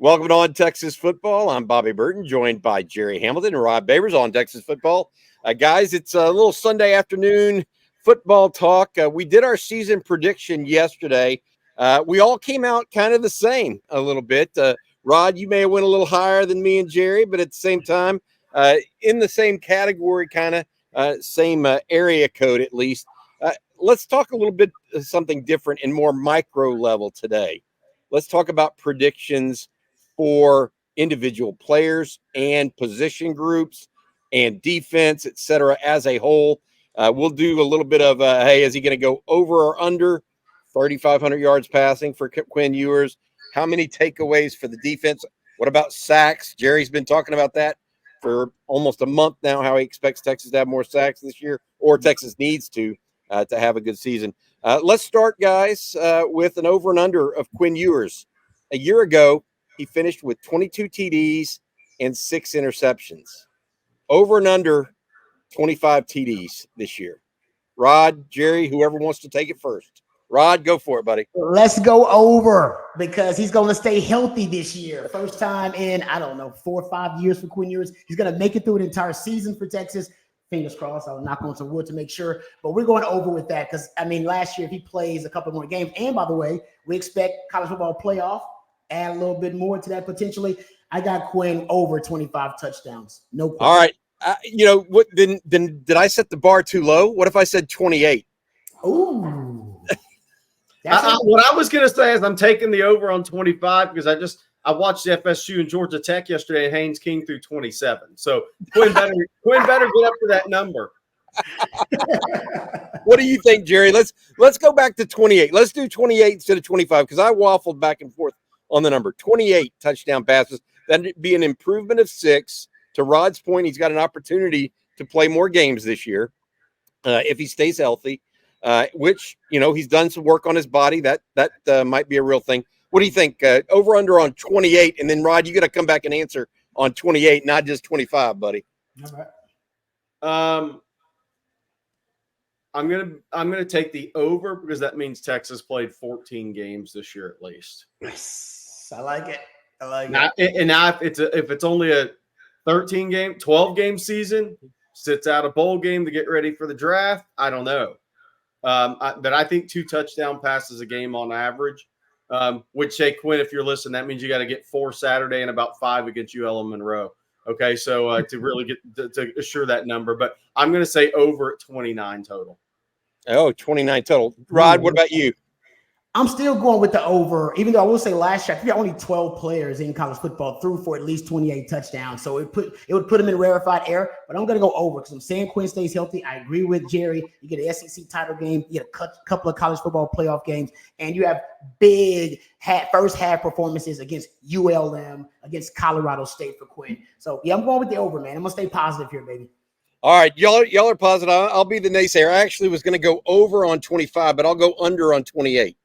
Welcome on Texas Football. I'm Bobby Burton, joined by Gerry Hamilton and Rob Babers on Texas Football. Guys, it's a little Sunday afternoon football talk. We did our season prediction yesterday. We all came out kind of the same a little bit. Rod, you may have went a little higher than me and Gerry, but at the same time, in the same category, kind of same area code at least. Let's talk a little bit of something different and more micro level today. Let's talk about predictions for individual players and position groups and defense, et cetera, as a whole. We'll do a little bit of, hey, is he going to go over or under 3,500 yards passing for Quinn Ewers? How many takeaways for the defense? What about sacks? Gerry's been talking about that for almost a month now, how he expects Texas to have more sacks this year, or Texas needs to have a good season. Let's start, guys, with an over and under of Quinn Ewers. A year ago, he finished with 22 TDs and 6 interceptions. Over and under 25 TDs this year. Rod, Gerry, whoever wants to take it first. Rod, go for it, buddy. Let's go over because he's going to stay healthy this year. First time in, 4 or 5 years for Quinn Ewers. He's going to make it through an entire season for Texas. Fingers crossed. I'll knock on some wood to make sure. But we're going over with that because, last year, if he plays a couple more games, and by the way, we expect college football playoff, add a little bit more to that potentially. I got Quinn over 25 touchdowns. No question. All right. What? Then did I set the bar too low? What if I said 28? Ooh. What I was going to say is I'm taking the over on 25 because I watched FSU and Georgia Tech yesterday, and Haynes King threw 27. So Quinn better get up to that number. What do you think, Gerry? Let's go back to 28. Let's do 28 instead of 25 because I waffled back and forth on the number. 28 touchdown passes. That'd be an improvement of 6. To Rod's point, he's got an opportunity to play more games this year if he stays healthy, which, he's done some work on his body. That might be a real thing. What do you think? Over under on 28, and then Rod, you got to come back and answer on 28, not just 25, buddy. All right. I'm gonna take the over because that means Texas played 14 games this year at least. Yes, I like it. And now if it's only a 12 game season, sits out a bowl game to get ready for the draft. I don't know, but I think 2 touchdown passes a game on average. Which, say, Quinn, if you're listening, that means you got to get 4 Saturday and about 5 against UL Monroe. Okay, so to really get to assure that number, but I'm going to say over at 29 total. Oh, 29 total. Rod, what about you? I'm still going with the over, even though I will say last year, I think only 12 players in college football threw for at least 28 touchdowns. So it would put him in rarefied air, but I'm going to go over because I'm saying Quinn stays healthy. I agree with Gerry. You get an SEC title game, you get a couple of college football playoff games, and you have big first half performances against ULM, against Colorado State for Quinn. So, yeah, I'm going with the over, man. I'm going to stay positive here, baby. All right, y'all are positive. I'll be the naysayer. I actually was going to go over on 25, but I'll go under on 28.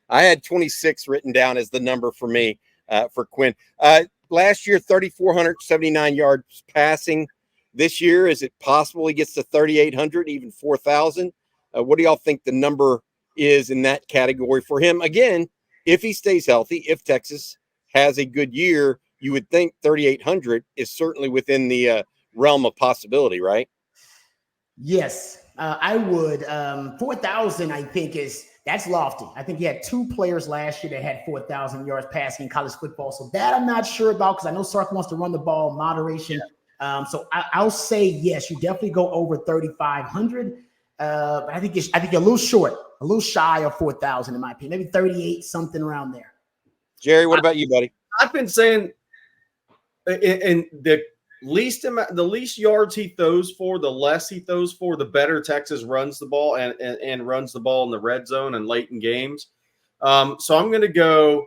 I had 26 written down as the number for me for Quinn. Last year, 3,479 yards passing. This year, is it possible he gets to 3,800, even 4,000? What do y'all think the number is in that category for him? Again, if he stays healthy, if Texas has a good year, you would think 3,800 is certainly within the realm of possibility, right? Yes, I would. 4,000, I think, that's lofty. I think he had 2 players last year that had 4,000 yards passing in college football. So that I'm not sure about because I know Sark wants to run the ball, moderation. So I'll say yes. You definitely go over 3,500. But I think you're a little short, a little shy of 4,000 in my opinion. Maybe 38, something around there. Gerry, what about you, buddy? I've been saying, in the least yards he throws for, the less he throws for, the better Texas runs the ball and runs the ball in the red zone and late in games. So I'm going to go.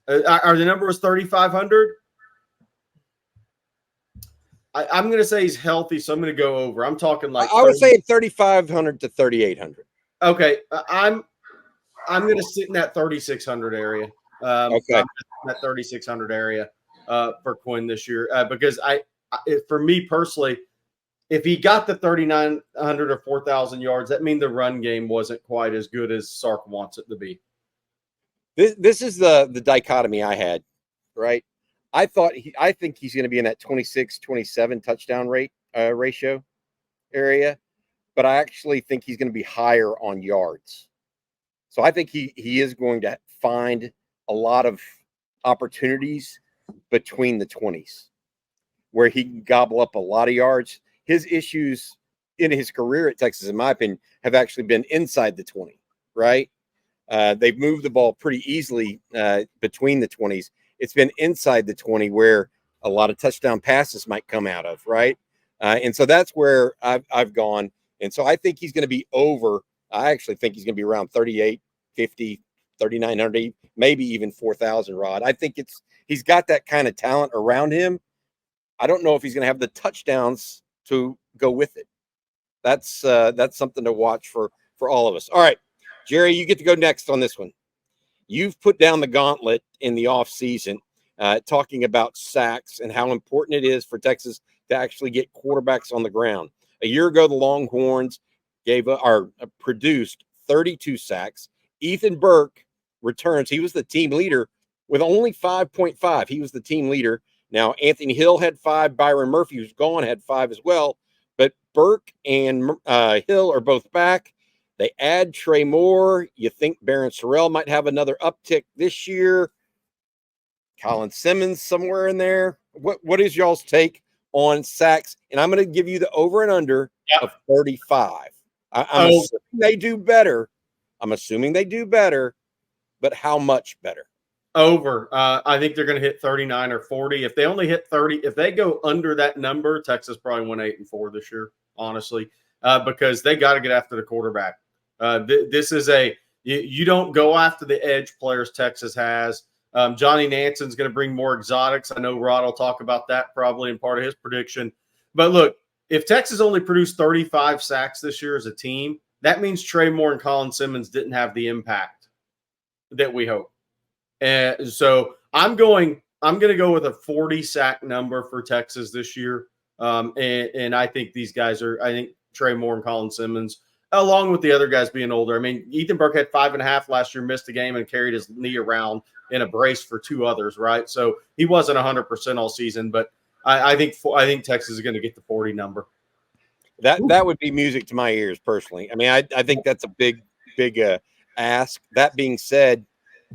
Are the number was 3,500? I'm going to say he's healthy, so I'm going to go over. I'm talking like I would say 3,500 to 3,800. Okay, I'm going to sit in that 3,600 area. Okay, that 3,600 area. For Quinn this year because for me personally, if he got the 3,900 or 4,000 yards, that means the run game wasn't quite as good as Sark wants it to be. This is the dichotomy I had right? I think he's going to be in that 26-27 touchdown rate ratio area, but I actually think he's going to be higher on yards. So I think he is going to find a lot of opportunities between the 20s where he can gobble up a lot of yards. His issues in his career at Texas, in my opinion, have actually been inside the 20, right? They've moved the ball pretty easily between the 20s. It's been inside the 20 where a lot of touchdown passes might come out of, right? And so that's where I've gone. And so I think he's going to be over. I actually think he's going to be around 38, 50, 3,900, maybe even 4,000, Rod. I think he's got that kind of talent around him. I don't know if he's going to have the touchdowns to go with it. That's something to watch for all of us. All right, Gerry, you get to go next on this one. You've put down the gauntlet in the offseason, talking about sacks and how important it is for Texas to actually get quarterbacks on the ground. A year ago, the Longhorns produced 32 sacks. Ethan Burke returns. He was the team leader with only 5.5. He was the team leader. Now, Anthony Hill had 5. Byron Murphy, who's gone, had 5 as well. But Burke and Hill are both back. They add Trey Moore. You think Barron Sorrell might have another uptick this year. Colin Simmons somewhere in there. What is y'all's take on sacks? And I'm going to give you the over and under of 35. I'm assuming they do better. But how much better? Over. I think they're going to hit 39 or 40. If they only hit 30, if they go under that number, Texas probably went 8-4 this year, honestly, because they got to get after the quarterback. This is you don't go after the edge players Texas has. Johnny Nanson's going to bring more exotics. I know Rod will talk about that probably in part of his prediction. But look, if Texas only produced 35 sacks this year as a team, that means Trey Moore and Colin Simmons didn't have the impact that we hope. And so I'm going to go with a 40 sack number for Texas this year. And I think these guys I think Trey Moore and Colin Simmons, along with the other guys being older. I mean, Ethan Burke had 5.5 last year, missed a game and carried his knee around in a brace for 2 others, right? So he wasn't 100% all season, but I think Texas is going to get the 40 number. That would be music to my ears personally. I mean, I think that's a big ask. That being said,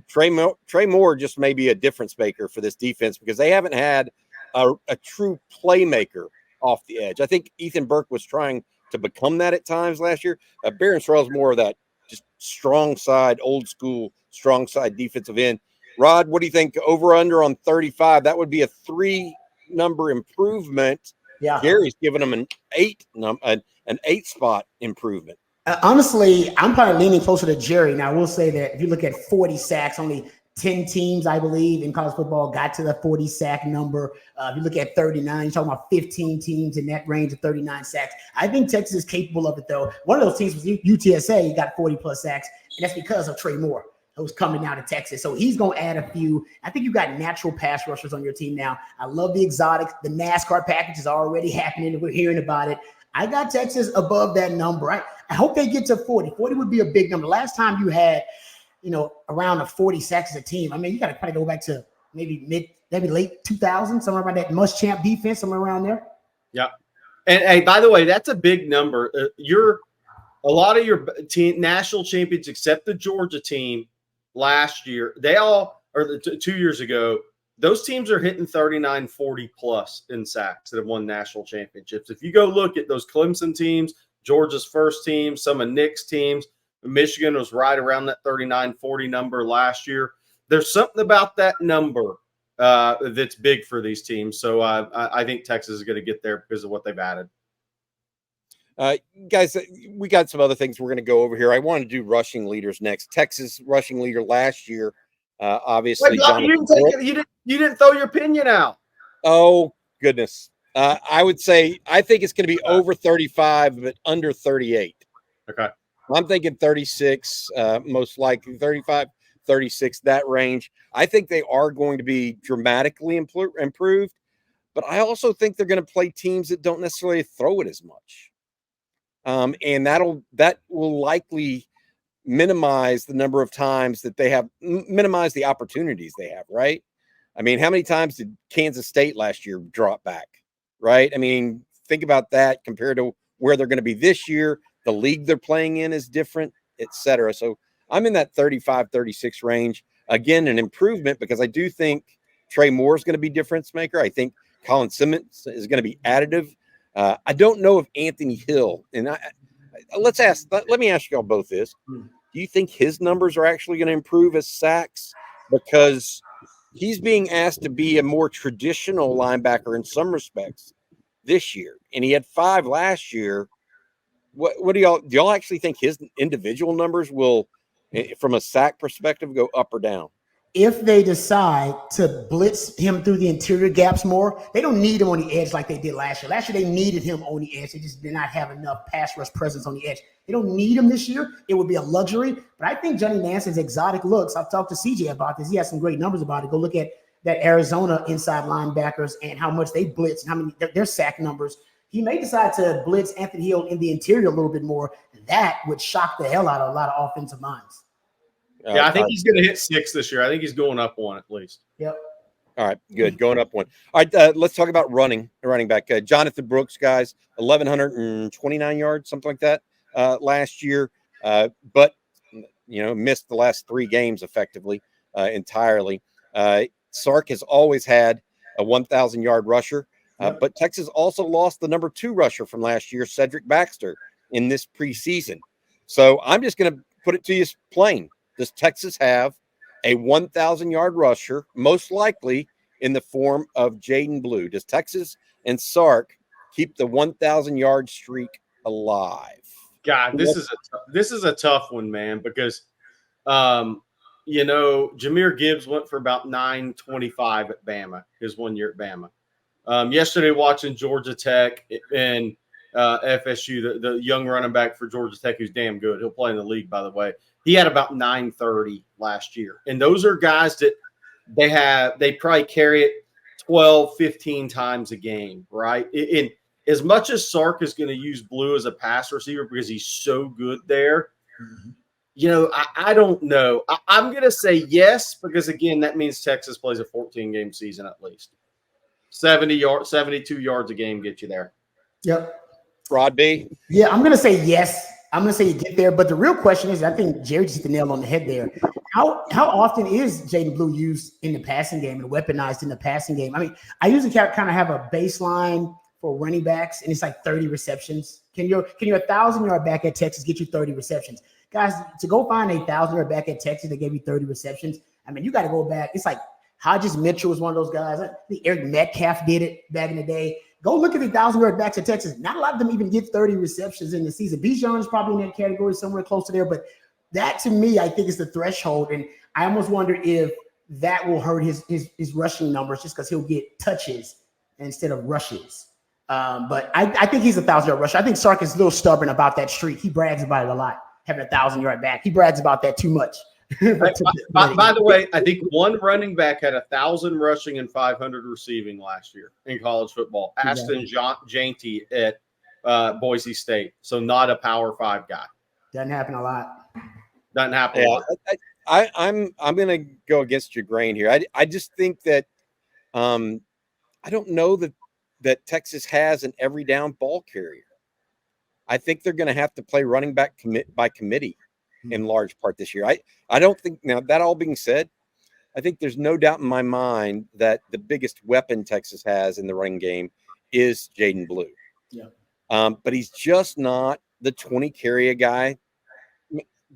Trey Moore just may be a difference maker for this defense because they haven't had a true playmaker off the edge. I think Ethan Burke was trying to become that at times last year. Barron Sorrell's more of that just strong side, old school, strong side defensive end. Rod, what do you think? Over under on 35? That would be a 3-number improvement. Yeah, Gary's giving them an 8 spot improvement. Honestly, I'm probably leaning closer to Gerry. Now, I will say that if you look at 40 sacks, only 10 teams, I believe, in college football got to the 40 sack number. If you look at 39, you're talking about 15 teams in that range of 39 sacks. I think Texas is capable of it, though. One of those teams was UTSA, got 40-plus sacks, and that's because of Trey Moore, who's coming out of Texas. So he's going to add a few. I think you've got natural pass rushers on your team now. I love the exotics. The NASCAR package is already happening. We're hearing about it. I got Texas above that number. I hope they get to 40. 40 would be a big number. Last time you had, around a 40 sacks as a team, I mean, you got to probably go back to maybe late 2000s, somewhere around that Muschamp defense, somewhere around there. Yeah. And hey, by the way, that's a big number. A lot of your national champions, except the Georgia team last year, they all, or 2 years ago, those teams are hitting 39, 40 plus in sacks that have won national championships. If you go look at those Clemson teams, Georgia's first team, some of Nick's teams, Michigan was right around that 39, 40 number last year. There's something about that number that's big for these teams. So I think Texas is going to get there because of what they've added. Guys, we got some other things we're going to go over here. I want to do rushing leaders next. Texas rushing leader last year, obviously. Wait, you didn't throw your opinion out. Oh, goodness. I would say I think it's going to be over 35, but under 38. Okay. I'm thinking 36, most likely 35, 36, that range. I think they are going to be dramatically improved, but I also think they're going to play teams that don't necessarily throw it as much. And that will likely minimize the number of times that they have, minimize the opportunities they have, right? I mean, how many times did Kansas State last year drop back, right? I mean, think about that compared to where they're going to be this year. The league they're playing in is different, et cetera. So I'm in that 35, 36 range. Again, an improvement because I do think Trey Moore is going to be difference maker. I think Colin Simmons is going to be additive. I don't know if Anthony Hill, and let me ask you all both this. Do you think his numbers are actually going to improve as sacks? Because he's being asked to be a more traditional linebacker in some respects this year, and he had 5 last year. What do y'all actually think his individual numbers will, from a sack perspective, go up or down? If they decide to blitz him through the interior gaps more, they don't need him on the edge like they did last year. Last year, they needed him on the edge. They just did not have enough pass rush presence on the edge. They don't need him this year. It would be a luxury. But I think Johnny Manson's exotic looks, I've talked to CJ about this. He has some great numbers about it. Go look at that Arizona inside linebackers and how much they blitz and how many their sack numbers. He may decide to blitz Anthony Hill in the interior a little bit more. That would shock the hell out of a lot of offensive minds. Yeah, I think he's going to hit 6 this year. I think he's going up 1 at least. Yep. All right, good. Going up 1. All right, let's talk about running back. Jonathan Brooks, guys, 1,129 yards, something like that last year. But, missed the last 3 games effectively entirely. Sark has always had a 1,000-yard rusher. But Texas also lost the number 2 rusher from last year, Cedric Baxter, in this preseason. So I'm just going to put it to you plain. Does Texas have a 1,000-yard rusher, most likely in the form of Jaden Blue? Does Texas and Sark keep the 1,000-yard streak alive? God, this is a tough one, man, because Jahmyr Gibbs went for about 925 at Bama, his 1 year at Bama. Yesterday, watching Georgia Tech and FSU, the young running back for Georgia Tech, who's damn good. He'll play in the league, by the way. He had about 930 last year. And those are guys that they probably carry it 12, 15 times a game, right? And as much as Sark is going to use Blue as a pass receiver because he's so good there, I don't know. I'm going to say yes because, again, that means Texas plays a 14-game season at least. 72 yards a game get you there. Yep. Rod B? Yeah, I'm going to say yes. I'm going to say you get there. But the real question is, I think Gerry just hit the nail on the head there. How often is Jaden Blue used in the passing game and weaponized in the passing game? I mean, I usually kind of have a baseline for running backs, and it's like 30 receptions. Can your 1,000-yard back at Texas get you 30 receptions? Guys, to go find a 1,000-yard back at Texas that gave you 30 receptions, I mean, you got to go back. It's like Hodges Mitchell was one of those guys. I think Eric Metcalf did it back in the day. Go look at the 1,000-yard backs at Texas. Not a lot of them even get 30 receptions in the season. Bijan is probably in that category somewhere close to there. But that, to me, I think is the threshold. And I almost wonder if that will hurt his rushing numbers just because he'll get touches instead of rushes. But I think he's a 1,000-yard rusher. I think Sark is a little stubborn about that streak. He brags about it a lot, having a 1,000-yard back. He brags about that too much. By the way, I think one running back had 1,000 rushing and 500 receiving last year in college football. Ashton Janty at Boise State, so not a Power 5 guy. Doesn't happen a lot. Doesn't happen a lot. I'm going to go against your grain here. I just think that I don't know that Texas has an every down ball carrier. I think they're going to have to play running back by committee in large part this year. I don't think, now that all being said, I think there's no doubt in my mind that the biggest weapon Texas has in the running game is Jaden Blue. Yeah. But he's just not the 20 carry a guy.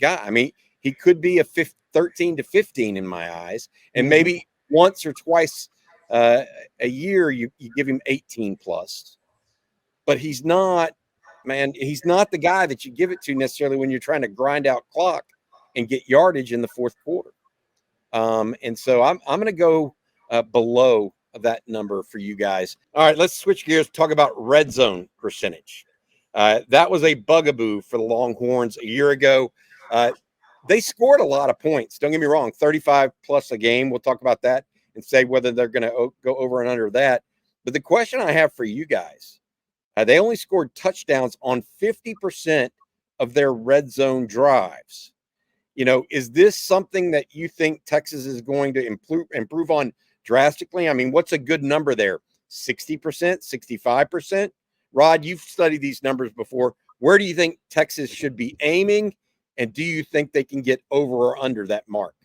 I mean, he could be a 13 to 15 in my eyes, and maybe once or twice a year you give him 18 plus. But he's not. Man, he's not the guy that you give it to necessarily when you're trying to grind out clock and get yardage in the fourth quarter. And so I'm going to go below that number for you guys. All right, let's switch gears, talk about red zone percentage. That was a bugaboo for the Longhorns a year ago. They scored a lot of points. Don't get me wrong, 35 plus a game. We'll talk about that and say whether they're going to go over and under that. But the question I have for you guys, they only scored touchdowns on 50% of their red zone drives. Is this something that you think Texas is going to improve on drastically? I mean, what's a good number there? 60%, 65%? Rod, you've studied these numbers before. Where do you think Texas should be aiming? And do you think they can get over or under that mark?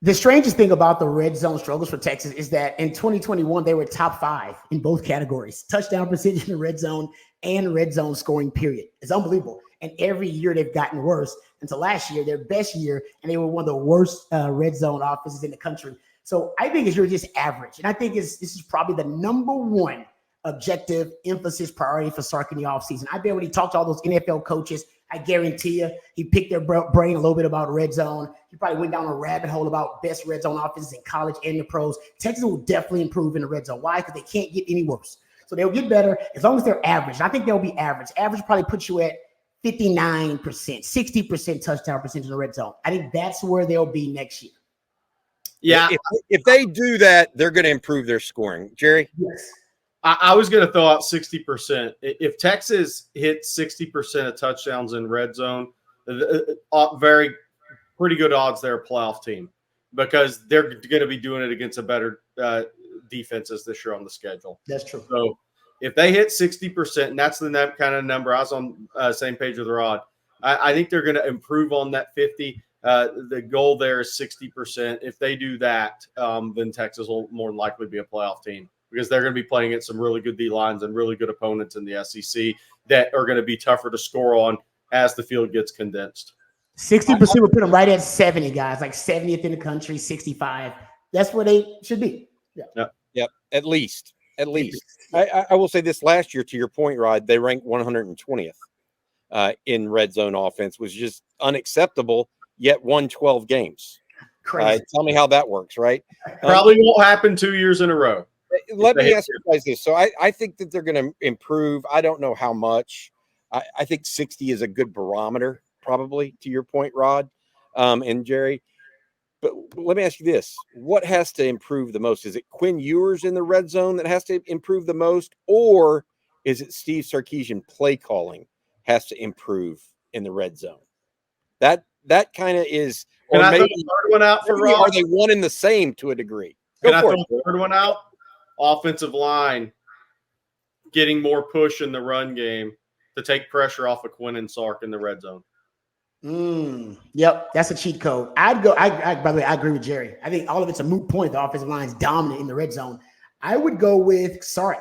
The strangest thing about the red zone struggles for Texas is that in 2021, they were top 5 in both categories, touchdown percentage in the red zone and red zone scoring period. It's unbelievable. And every year they've gotten worse until last year, their best year, and they were one of the worst red zone offenses in the country. So I think you're just average. And I think this is probably the number one objective, emphasis, priority for Sark in the offseason. I bet when he talked to all those NFL coaches, I guarantee you he picked their brain a little bit about red zone. He probably went down a rabbit hole about best red zone offenses in college and the pros. Texas will definitely improve in the red zone. Why? Because they can't get any worse. So they'll get better as long as they're average. I think they'll be average. Average probably puts you at 59%, 60% touchdown percentage in the red zone. I think that's where they'll be next year. Yeah. If they do that, they're going to improve their scoring. Jerry? Yes. I was going to throw out 60%. If Texas hits 60% of touchdowns in red zone, pretty good odds they're a playoff team because they're going to be doing it against a better defenses this year on the schedule. That's true. So if they hit 60%, and that's the kind of number, I was on same page with Rod. I think they're going to improve on that 50. The goal there is 60%. If they do that, then Texas will more than likely be a playoff team, because they're going to be playing against some really good D-lines and really good opponents in the SEC that are going to be tougher to score on as the field gets condensed. 60% would put them right at 70, guys, like 70th in the country, 65. That's where they should be. Yeah. Yep. At least. I will say this: last year, to your point, Rod, they ranked 120th in red zone offense, was just unacceptable, yet won 12 games. Crazy. Tell me how that works, right? Probably won't happen 2 years in a row. Let me ask you guys this. So I think that they're going to improve. I don't know how much. I think 60 is a good barometer, probably, to your point, Rod and Jerry. But let me ask you this. What has to improve the most? Is it Quinn Ewers in the red zone that has to improve the most? Or is it Steve Sarkisian play calling has to improve in the red zone? That kind of is. Or Can maybe the third one out for Rod? Are they one and the same to a degree? Can I throw the third one out? Offensive line getting more push in the run game to take pressure off of Quinn and Sark in the red zone. Yep, that's a cheat code. By the way, I agree with Jerry. I think all of it's a moot point. The offensive line is dominant in the red zone. I would go with Sark.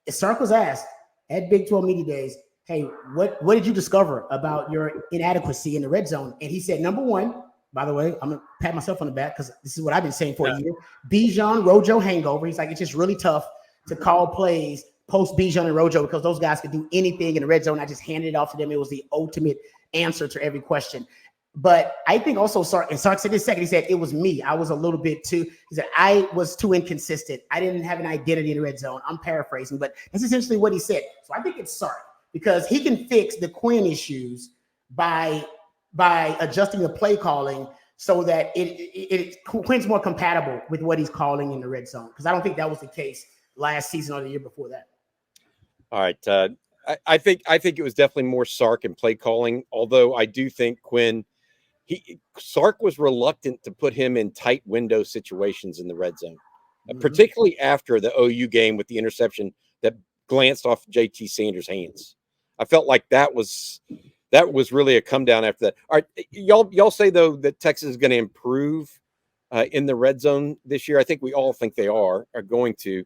If Sark was asked at Big 12 Media Days, hey, what did you discover about your inadequacy in the red zone? And he said, number one, by the way, I'm going to pat myself on the back because this is what I've been saying for a year. Bijan, Rojo hangover. He's like, it's just really tough to call plays post Bijan and Rojo because those guys could do anything in the red zone. I just handed it off to them. It was the ultimate answer to every question. But I think also Sark said this second, he said, it was me. I was a little bit too, he said, I was too inconsistent. I didn't have an identity in the red zone. I'm paraphrasing, but that's essentially what he said. So I think it's Sark because he can fix the Quinn issues by adjusting the play calling so that Quinn's more compatible with what he's calling in the red zone. Because I don't think that was the case last season or the year before that. All right. I think it was definitely more Sark and play calling, although I do think Quinn, Sark was reluctant to put him in tight window situations in the red zone, particularly after the OU game with the interception that glanced off JT Sanders' hands. I felt like that was really a come down after that. All right, y'all say though that Texas is going to improve in the red zone this year. I think we all think they are going to.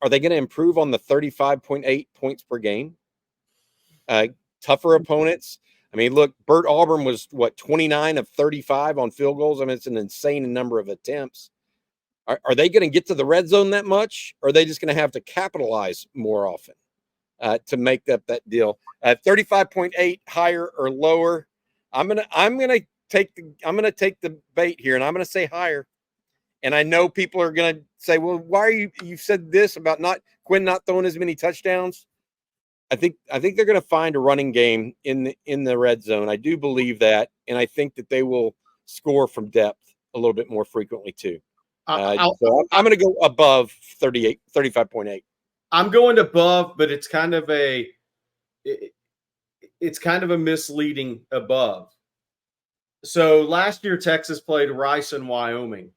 Are they going to improve on the 35.8 points per game? Tougher opponents. I mean, look, Burt Auburn was 29 of 35 on field goals. I mean, it's an insane number of attempts. Are they going to get to the red zone that much? Or are they just going to have to capitalize more often to make up that deal? 35.8 higher or lower. I'm gonna take the bait here, and I'm gonna say higher. And I know people are going to say, well, why are you said this about Quinn not throwing as many touchdowns? I think they're going to find a running game in the red zone. I do believe that. And I think that they will score from depth a little bit more frequently too. So I'm going to go above 35.8. I'm going above, but it's kind of a misleading above. So last year, Texas played Rice and Wyoming.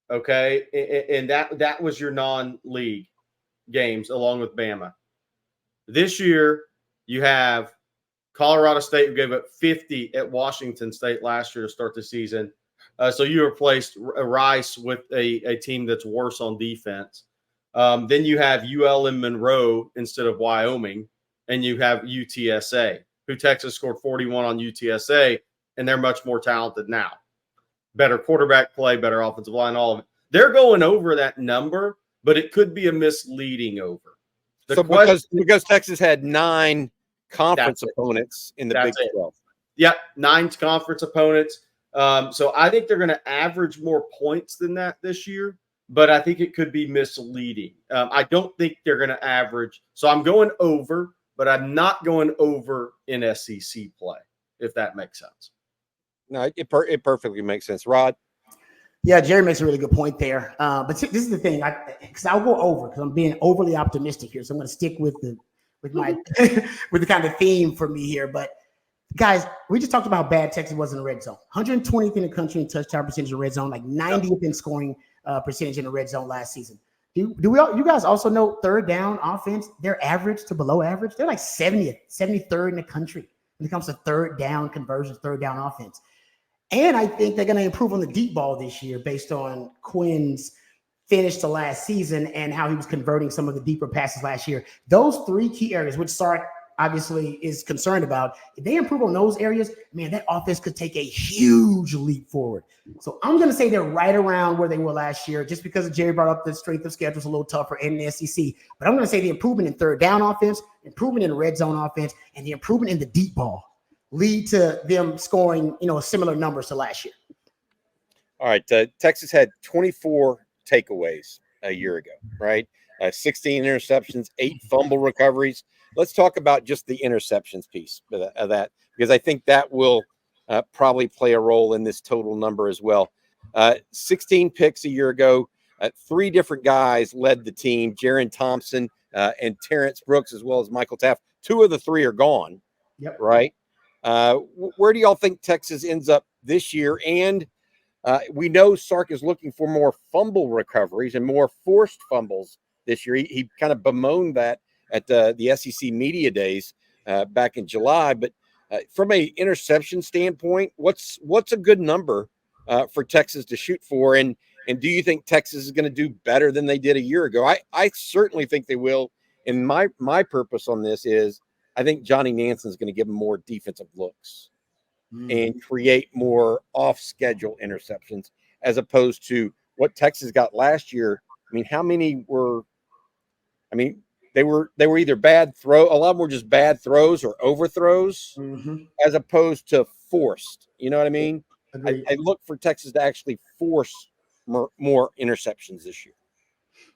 Okay, and that was your non-league games along with Bama. This year, you have Colorado State, who gave up 50 at Washington State last year to start the season. So you replaced Rice with a team that's worse on defense. Then you have UL and Monroe instead of Wyoming, and you have UTSA, who Texas scored 41 on UTSA, and they're much more talented now. Better quarterback play, better offensive line, all of it. They're going over that number, but it could be a misleading over. Because Texas had 9 conference opponents in the Big 12. Yep, 9 conference opponents. So I think they're going to average more points than that this year, but I think it could be misleading. I don't think they're going to average. So I'm going over, but I'm not going over in SEC play, if that makes sense. No, it perfectly makes sense. Rod? Yeah, Gerry makes a really good point there. But this is the thing, because I'll go over because I'm being overly optimistic here. So I'm going to stick with my with the kind of theme for me here. But guys, we just talked about how bad Texas was in the red zone. 120th in the country in touchdown percentage in red zone, like 90th in scoring percentage in the red zone last season. You guys also know third down offense? They're average to below average. They're like 70th, 73rd in the country when it comes to third down conversions, third down offense. And I think they're going to improve on the deep ball this year based on Quinn's finish to last season and how he was converting some of the deeper passes last year. Those 3 key areas, which Sark obviously is concerned about, if they improve on those areas, man, that offense could take a huge leap forward. So I'm going to say they're right around where they were last year, just because Gerry brought up the strength of schedule is a little tougher in the SEC. But I'm going to say the improvement in third down offense, improvement in red zone offense, and the improvement in the deep ball lead to them scoring, similar numbers to last year. All right. Texas had 24 takeaways a year ago, right? 16 interceptions, 8 fumble recoveries. Let's talk about just the interceptions piece of that, because I think that will probably play a role in this total number as well. 16 picks a year ago. 3 different guys led the team, Jaron Thompson and Terrence Brooks, as well as Michael Taft. 2 of the 3 are gone, right? Where do y'all think Texas ends up this year? And we know Sark is looking for more fumble recoveries and more forced fumbles this year. He kind of bemoaned that at the SEC media days back in July. But from a interception standpoint, what's a good number for Texas to shoot for? And do you think Texas is going to do better than they did a year ago? I certainly think they will. And my purpose on this is I think Johnny Nansen is going to give them more defensive looks and create more off-schedule interceptions as opposed to what Texas got last year. I mean, how many were? I mean, they were either bad throw. A lot more just bad throws or overthrows, as opposed to forced. You know what I mean? I look for Texas to actually force more interceptions this year.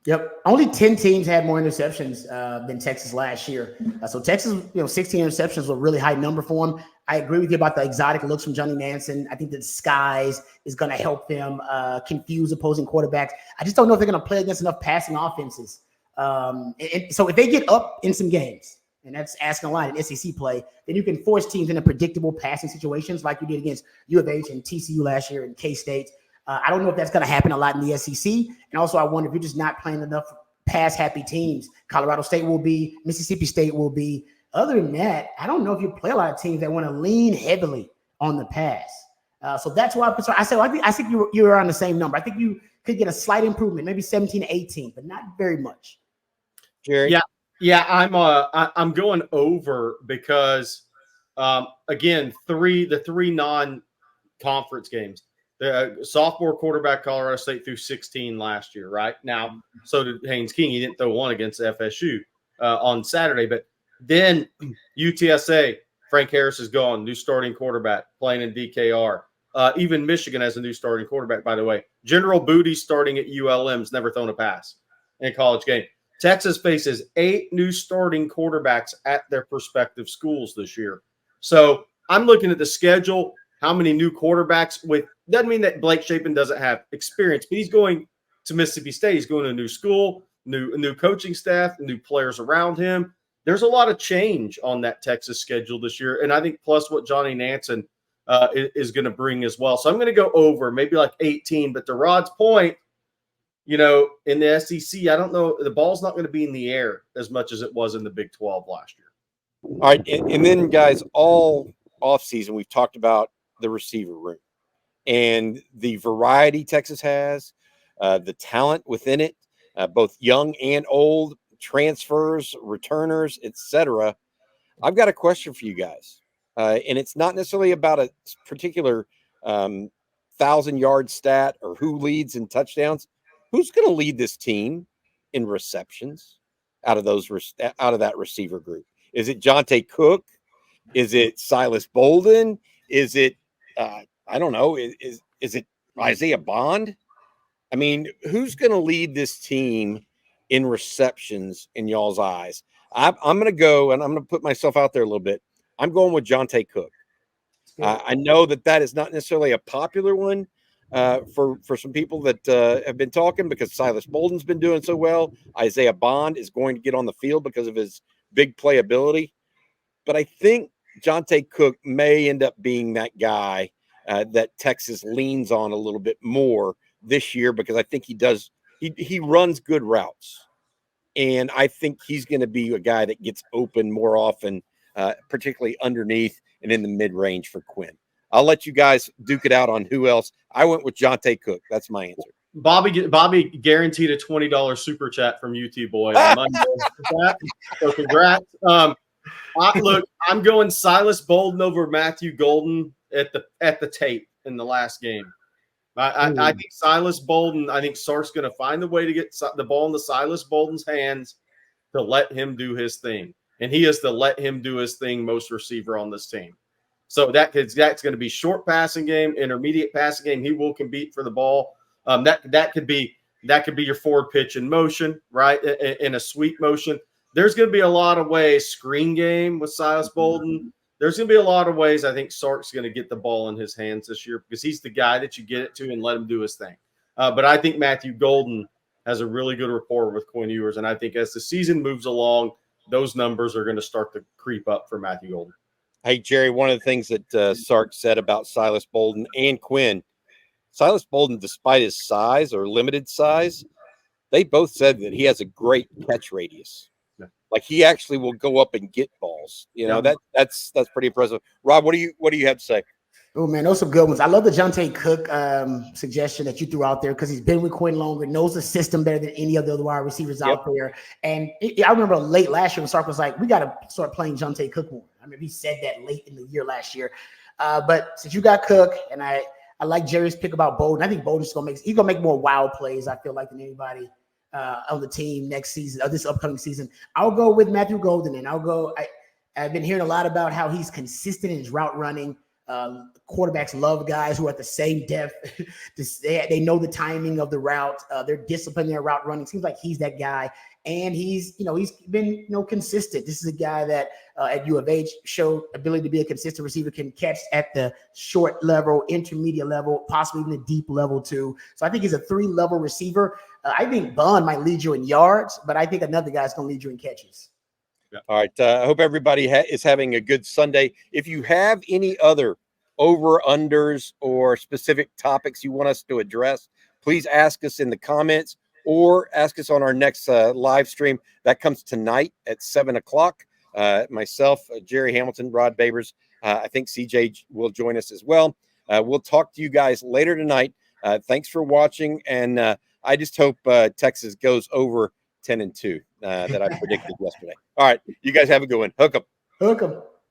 Yep. Only 10 teams had more interceptions than Texas last year. So Texas, 16 interceptions was a really high number for them. I agree with you about the exotic looks from Johnny Nansen. I think the disguise is going to help them confuse opposing quarterbacks. I just don't know if they're going to play against enough passing offenses. And so if they get up in some games, and that's asking a lot in SEC play, then you can force teams into predictable passing situations like you did against U of H and TCU last year and K-State. I don't know if that's going to happen a lot in the SEC. And also, I wonder if you're just not playing enough pass-happy teams. Colorado State will be, Mississippi State will be. Other than that, I don't know if you play a lot of teams that want to lean heavily on the pass. So that's why I'm concerned. I think you're on the same number. I think you could get a slight improvement, maybe 17 to 18, but not very much. Gerry? Yeah, I'm going over because again, the three non-conference games. The sophomore quarterback Colorado State threw 16 last year, right? Now, so did Haynes King. He didn't throw one against FSU on Saturday. But then UTSA, Frank Harris is gone, new starting quarterback, playing in DKR. Even Michigan has a new starting quarterback, by the way. General Booty starting at ULM's never thrown a pass in a college game. Texas faces 8 new starting quarterbacks at their prospective schools this year. So I'm looking at the schedule, how many new quarterbacks with – doesn't mean that Blake Shapen doesn't have experience, but he's going to Mississippi State. He's going to a new school, new coaching staff, new players around him. There's a lot of change on that Texas schedule this year, and I think plus what Johnny Nansen is going to bring as well. So I'm going to go over, maybe like 18. But to Rod's point, in the SEC, I don't know. The ball's not going to be in the air as much as it was in the Big 12 last year. All right. And then, guys, all offseason, we've talked about the receiver room and the variety Texas has, the talent within it, both young and old, transfers, returners, etc. I've got a question for you guys. And it's not necessarily about a particular 1,000-yard stat or who leads in touchdowns. Who's going to lead this team in receptions out of that receiver group? Is it Jonte Cook? Is it Silas Bolden? Is it I don't know? Is it Isaiah Bond? I mean, who's going to lead this team in receptions in y'all's eyes? I'm going to go, and I'm going to put myself out there a little bit. I'm going with Jonte Cook. I know that is not necessarily a popular one for some people that have been talking, because Silas Bolden's been doing so well. Isaiah Bond is going to get on the field because of his big playability. But I think Jonte Cook may end up being that guy that Texas leans on a little bit more this year, because I think he runs good routes. And I think he's going to be a guy that gets open more often, particularly underneath and in the mid-range for Quinn. I'll let you guys duke it out on who else. I went with Jonte Cook. That's my answer. Bobby guaranteed a $20 super chat from UT Boy on Monday. So congrats. Look, I'm going Silas Bolden over Matthew Golden at the tape in the last game. I think Silas Bolden, I think Sark's going to find the way to get the ball in the Silas Bolden's hands to let him do his thing. And he is the let him do his thing most receiver on this team. So that's going to be short passing game, intermediate passing game. He will compete for the ball. That could be your forward pitch in motion, right? In a sweep motion. There's going to be a lot of ways, screen game with Silas Bolden. There's going to be a lot of ways I think Sark's going to get the ball in his hands this year, because he's the guy that you get it to and let him do his thing. But I think Matthew Golden has a really good rapport with Quinn Ewers, and I think as the season moves along, those numbers are going to start to creep up for Matthew Golden. Hey, Gerry, one of the things that Sark said about Silas Bolden and Quinn, Silas Bolden, despite his size or limited size, they both said that he has a great catch radius. Like, he actually will go up and get balls. That's pretty impressive. Rob, what do you have to say? Oh man, those are some good ones. I love the Jonte Cook suggestion that you threw out there, because he's been with Quinn longer, knows the system better than any of the other wide receivers out there. And I remember late last year when Sark was like, "We got to start playing Jonte Cook more." I mean, he said that late in the year last year. But since you got Cook, and I like Jerry's pick about Bolden, I think Bolden's gonna make more wild plays, I feel like, than anybody on the team next season, or this upcoming season. I'll go with Matthew Golden, and I've been hearing a lot about how he's consistent in his route running. Quarterbacks love guys who are at the same depth. They know the timing of the route. They're disciplined in their route running. Seems like he's that guy. And he's been consistent. This is a guy that at U of H showed ability to be a consistent receiver, can catch at the short level, intermediate level, possibly even the deep level too. So I think he's a 3-level receiver. I think Bond might lead you in yards, but I think another guy's going to lead you in catches. Yeah. All right. I hope everybody is having a good Sunday. If you have any other over-unders or specific topics you want us to address, please ask us in the comments or ask us on our next live stream. That comes tonight at 7 o'clock. Myself, Gerry Hamilton, Rod Babers. I think CJ will join us as well. We'll talk to you guys later tonight. Thanks for watching. And I just hope Texas goes over 10-2 that I predicted yesterday. All right. You guys have a good one. Hook 'em. Hook 'em.